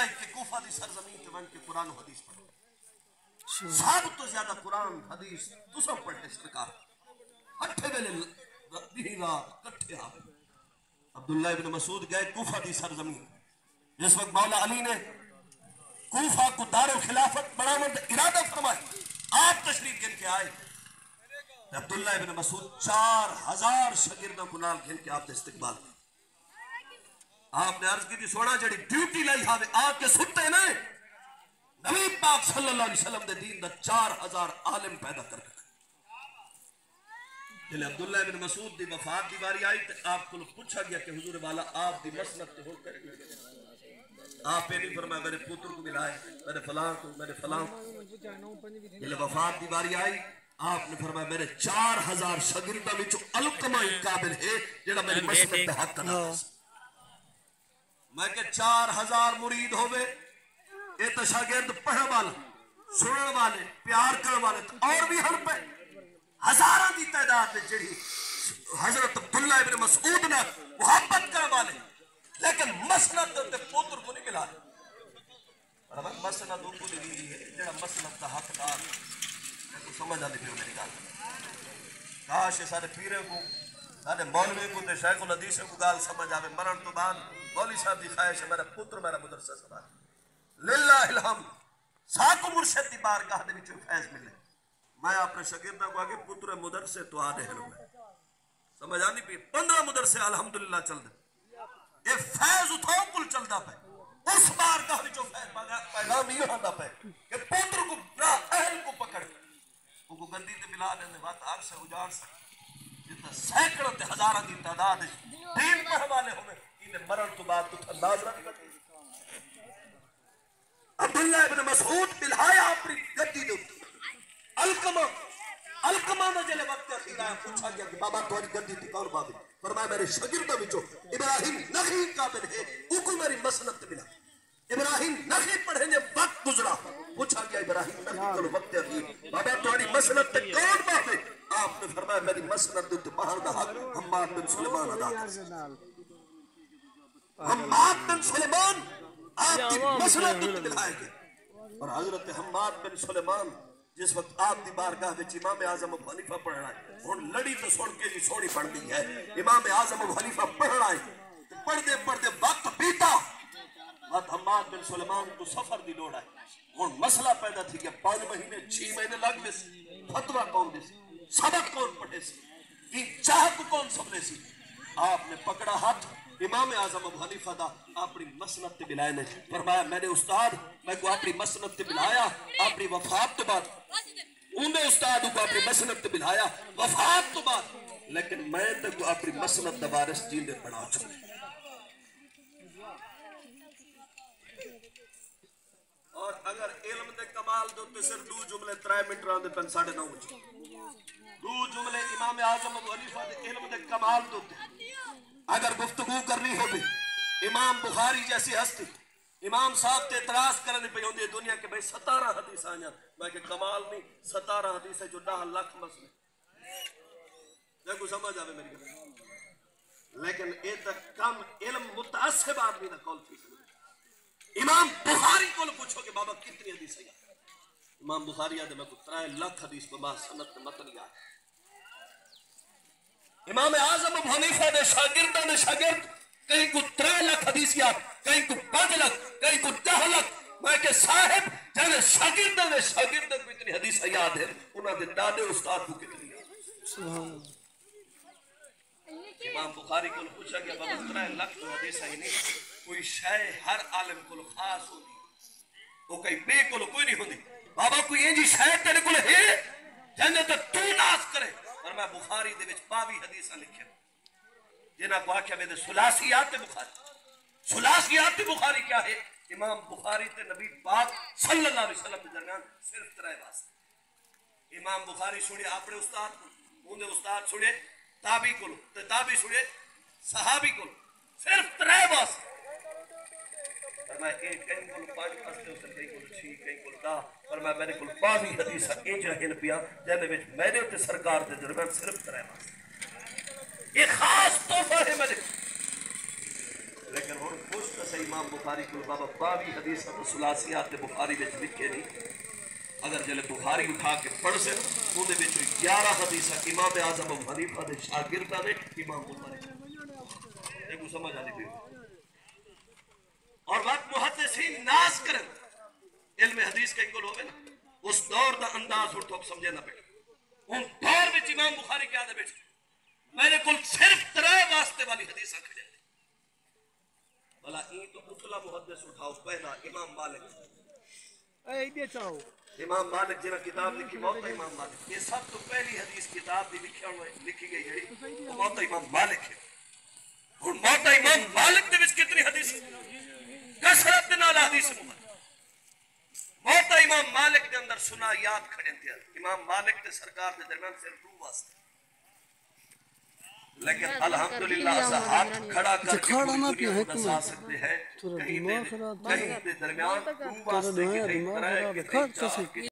है कि कूफा दी सरजमीन ते बन के कुरान हदीस पढ़ो। सब तो ज्यादा कुरान हदीस तुसा पढ़ते सरकार अठे वेले दी रात कट्ठे आ। अब्दुल्लाह इब्न मसूद गए कूफा दी सरजमीन। जिस वक्त मौला अली ने कूफा को दारो खिलाफत बनाने का इरादा फरमाया, आप तशरीफ गिन के आए। अब्दुल्लाह इब्न मसूद 4000 शागिर्दों को नाल गिन के आपने इस्तकबाल किया। आपने अर्ज की थी सोना जड़ी ड्यूटी लाई हावे आके सुते ने नबी पाक सल्लल्लाहु अलैहि वसल्लम दे दीन दा 4000 आलिम पैदा कर दिया। जिले अब्दुल्लाह इब्न मसूद दी वफात दी बारी आई तो आपको पूछा गया कि हुजूर वाला आप दी मसनत तो हो कर आप ये नहीं फरमाया मेरे पुत्र को मिलाए मेरे फलां को मेरे फलां। जिले वफात दी बारी आई आपने फरमाया मेरे 4000 शागिर्दां विचों अलकमा ही काबिल है जेड़ा मेरी मसनत पे हक अदा कर। मैं के 4000 मुरीद होवे ये तो शागिर्द पढ़ने वाले सुनने वाले प्यार करने वाले तो और भी हर पे हजारों की तादाद में जी हजरत अब्दुल्लाह इब्न मसूद ने मुहब्बत करने वाले, लेकिन मसनद ते पुत्र को नहीं मिला। मसनद उनको नहीं मिली है जेड़ा मसनद का हकदार है। समझ आती फिर मेरी गल काश सारे पीरे को सारे मौलवी को ते शेख उल हदीस को गाल समझ आवे। मरण तो बाद मौलवी साहब की ख्वाहिश है मेरा पुत्र मेरा मदरसा संभाले लिल्लाहिल हम्द साको मुर्शिद की बारगाह दे विच फैज मिले। मैं अपने शागिर्दां को आगे पुत्र मदरसे तो आ दे समझ आनी पी 15 मदरसे अल्हम्दुलिल्लाह चल दे ये फैज उठाओ कुल चलता पे उस बारगाह विच फैज पैगाम ये आंदा पे कि पुत्र को ना अहल को पकड़ को गंदी ते मिला देने बात आग से उजाड़ सके जितना सैकड़ों ते हजारों की तादाद दीन पढ़ने वाले होवे इन्हें मरण तो बाद तो अंदाज नहीं करते। अब्दुल्लाह इब्न मसूद बिलाया अपनी गद्दी दे अलकमा ने जले वक्त अखीर आया पूछा गया कि बाबा तुम्हारी गद्दी थी कौन बाबे फरमाया मेरे शागिर्दों विचों इब्राहिम नखी काबिल है उको मेरी मसनत मिला। इब्राहिम नखी पढ़े ने वक्त गुजरा पूछा गया इब्राहिम नखी को वक्त अखीर बाबा तुम्हारी मसनत ते कौन बाबे आपने फरमाया मेरी मसनत दे बाहर दा हक हम्माद बिन सुलेमान अदा कर। हम्माद बिन सुलेमान आपकी मसनत दे मिलाएंगे और हजरत हम्माद बिन सुलेमान जिस वक्त आप दी बारगाह विच इमाम आजम अबू हनीफा पढ़ना है हुण लड़ी तो सुन के जी सोहनी पढ़दी है। इमाम आजम अबू हनीफा पढ़ना है तो पढ़दे पढ़दे वक्त बीता बात हम्माद बिन सुलेमान को सफर दी लोड़ है। हुण मसला पैदा थी कि 5 महीने 6 महीने लग गए फतवा कौन दे सबक कौन पढ़े सी चाहत कौन समझे सी। आपने पकड़ा हाथ इमाम आजम अबू हनीफा दा अपनी मसनत ते बिलाए ने फरमाया मैंने उस्ताद मैं को अपनी मसनत ते बिलाया अपनी वफात तो बाद उन्हें उस्ताद को अपनी मसनत ते बिलाया वफात तो बाद लेकिन मैं तो अपनी मसनत दा वारिस जींदे बना चुका। और अगर इल्म दे कमाल दो ते सिर्फ 2 जुमले 3 मिनट रांदे पन 9:30 2 जुमले इमाम आजम अबू हनीफा दे इल्म दे कमाल दो अगर गुफ्तगू करनी होगी इमाम बुखारी जैसी हस्ती इमाम साहब ते इतराज करने पे होंदी दुनिया के भाई 17 हदीस आया मैं के कमाल नहीं 17 हदीस है जो 10 लाख मसले देखो समझ आवे मेरी गल। लेकिन ए तक कम इल्म मुतअस्सिब आदमी दा कौल थी। इमाम बुखारी को पूछो कि बाबा कितनी हदीस है इमाम बुखारी आदे मैं को 3 लाख हदीस पे बात सनद मतन याद। इमाम आजम अबू हनीफा दे शागिर्दां दे शागिर्द कहीं को 3 लाख हदीस याद कहीं को 5 लाख कहीं को 10 लाख मैं के साहिब जने शागिर्दां को इतनी हदीस याद है उन्हां दे दादे उस्ताद को कितनी सुभान अल्लाह। इमाम बुखारी को पूछा गया बाबा 3 लाख तो हदीस है नहीं कोई शय हर आलिम को खास होती वो कहीं बे को कोई नहीं होती बाबा कोई इंजी शय तेरे को है जने तो तू नाश करे और मैं बुखारी दे विच 22 हदीसां लिखियां जिन्हां को आख्या वे सुलासियात बुखारी क्या है इमाम बुखारी ते नबी पाक सल्लल्लाहु अलैहि वसल्लम के दरमियान सिर्फ 3 वास्ते। इमाम बुखारी सुने अपने उस्ताद को उनके उस्ताद सुने ताबी को ते ताबी सुने सहाबी को सिर्फ 3 वास्ते। पर मैं एक कहीं को 5 वास्ते उस कहीं को 6 कहीं को 10 पर मैं मेरे को 22 हदीस इंज रहन पिया जेने विच मेरे ते सरकार दे दरमियान सिर्फ 3 वास्ते ये खास तोहफा है मेरे। लेकिन हुण खुश तो सही इमाम बुखारी को बाबा 22 हदीस तो सुलासियात बुखारी विच लिखे नहीं। अगर जले बुखारी उठा के पढ़ से उहदे विच 11 हदीस इमाम आजम अबू हनीफा दे शागिर्दां ने इमाम बुखारी देखो समझ आनी पई। और वक्त मुहद्दिसीन नाज करन इल्म हदीस के कोल होवे ना उस दौर दा अंदाज उठ तो समझे ना पे उन दौर विच इमाम बुखारी क्या दे बैठ मेरे को सिर्फ 3 वास्ते वाली हदीस खड़े भला ई तो उतला मुहद्दिस उठाओ पहला इमाम मालिक ए दे चाओ इमाम मालिक जिना किताब लिखी मौत इमाम मालिक ये सब तो पहली हदीस किताब दी लिखी गई जेड़ी मौत इमाम मालिक है। हुन मौत इमाम मालिक दे विच कितनी हदीस कसरत दे नाल हदीस मौत इमाम मालिक के अंदर सुना याद खड़े थे इमाम मालिक ते सरकार के दरमियान सिर्फ 2 वास्ते लेकिन अल्हम्दुलिल्लाह से हाथ खड़ा करके दुनिया को बचा सकते हैं कहीं दे दरमियान 2 वास्ते की तरह